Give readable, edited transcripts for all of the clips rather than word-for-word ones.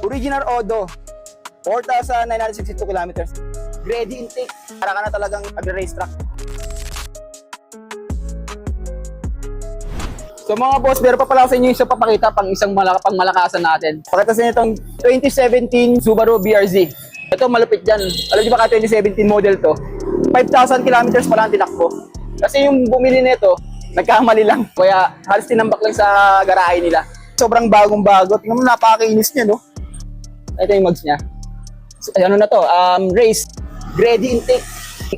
Original Odo, 4,962 kilometers. Ready intake. Para ka na talagang mag-race track. So mga boss, meron pa pala ako sa inyo yung papakita pang isang malakasan natin. Pakita sa inyo itong 2017 Subaru BRZ. Ito malupit dyan. Alam niyo ba ka 2017 model to? 5,000 kilometers pa lang tinakbo. Kasi yung bumili nito, nagkamali lang. Kaya halos tinambak lang sa garahe nila. Sobrang bagong-bago. Tingnan mo, napakakinis niya, no? Ito yung mags niya. So, ano na to? Race. Ready intake.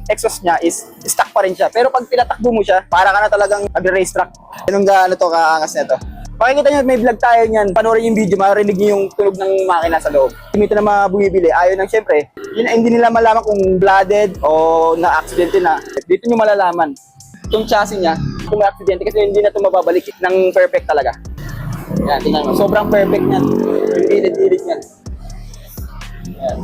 Exhaust niya is stock pa rin siya. Pero pag tinatakbo mo siya, para ka na talagang mag-race track. Anong gaano to kaangas nito? Pakikita nyo, may vlog tayo niyan. Panoorin yung video, marinig nyo yung tunog ng makina sa loob. Ito na mga bumibili. Ayaw nang syempre, hindi nila malaman kung blooded o na-aksidente na. Dito nyo malalaman. Itong chassis niya, kung may aksidente kasi hindi na ito mababalik ng perfect talaga. Yan, tingnan mo. Sobrang perfect niyan. Yung gilid-gilid niyan. Yan.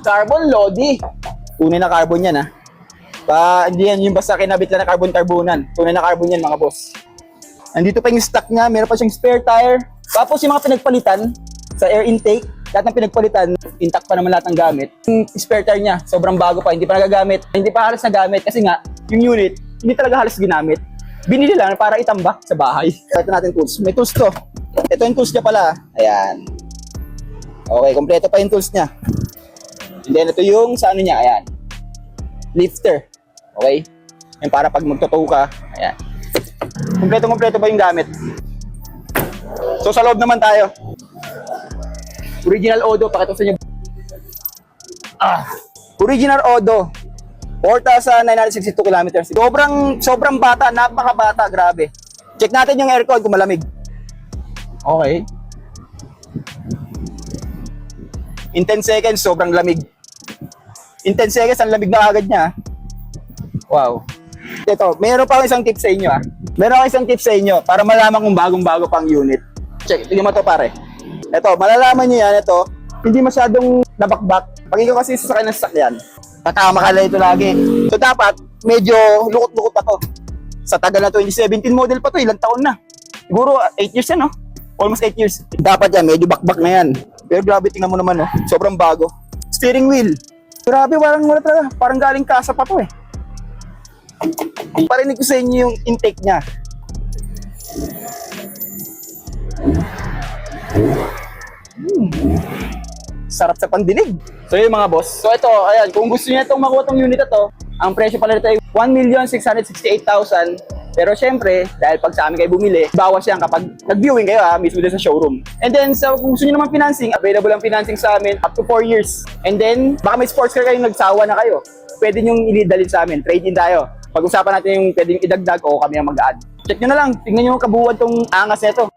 Carbon Lodi. Tunay na carbon yan, ha. Hindi yan yung basta kinabit lang na carbon-carbonan. Tunay na carbon yan, mga boss. Nandito pa yung stock niya. Meron pa siyang spare tire. Tapos yung mga pinagpalitan sa air intake, lahat ng pinagpalitan, intact pa naman lahat ng gamit. Yung spare tire niya, sobrang bago pa. Hindi pa nagagamit. Hindi pa halos nagamit kasi nga, yung unit, hindi talaga halos ginamit. Binili lang para itambak sa bahay. Ito natin tools. May tools to. Ito yung tools niya pala. Ayan. Okay, kompleto pa yung tools niya. And then ito yung sa ano niya, ayan. Lifter. Okay? Yung para pag magtotoo ka, ayan. Kompleto pa yung gamit. So sa loob naman tayo. Original Odo, pakita sa inyo. Original Odo. 4,962 kilometers. Sobrang bata, napakabata, grabe. Check natin yung aircon kung malamig. Okay. In 10 seconds, sobrang lamig. In 10 seconds, ang lamig na agad niya. Wow. Ito, meron pa akong isang tip sa inyo. Meron akong isang tip sa inyo para malaman kung bagong-bago pang unit. Check, tingnan mo to pare. Ito, malalaman niyo yan. Ito, hindi masyadong nabakbak. Pag ikaw kasi sasakay ng sasakyan, tatama ka lang ito lagi. So dapat, medyo lukot-lukot pa to. Sa tagal na 2017 model pa to, ilang taon na. Siguro 8 years yan, no? Almost 8 years. Dapat yan, medyo bakbak na yan. Pero grabe, tingnan mo naman, no? Sobrang bago. Steering wheel. Grabe, wala talaga. Parang galing kasa pa to, eh. Parinig ko sa inyo yung intake niya. Sarap sa pandinig. So yun mga boss. So ito, ayan, kung gusto niyo itong makuha itong unit na to, ang presyo pala nito ay 1,668,000. Pero syempre, dahil pag sa amin kayo bumili, bawas yan kapag nag-viewing kayo mismo din sa showroom. And then, so, kung gusto nyo naman financing, available ang financing sa amin up to 4 years. And then, baka may sports car kayong nagsawa na kayo. Pwede nyo ilidalin sa amin. Trade-in tayo. Pag-usapan natin yung pwedeng idagdag o kami ang mag-add. Check nyo na lang. Tignan nyo kabuuan tong angas nito.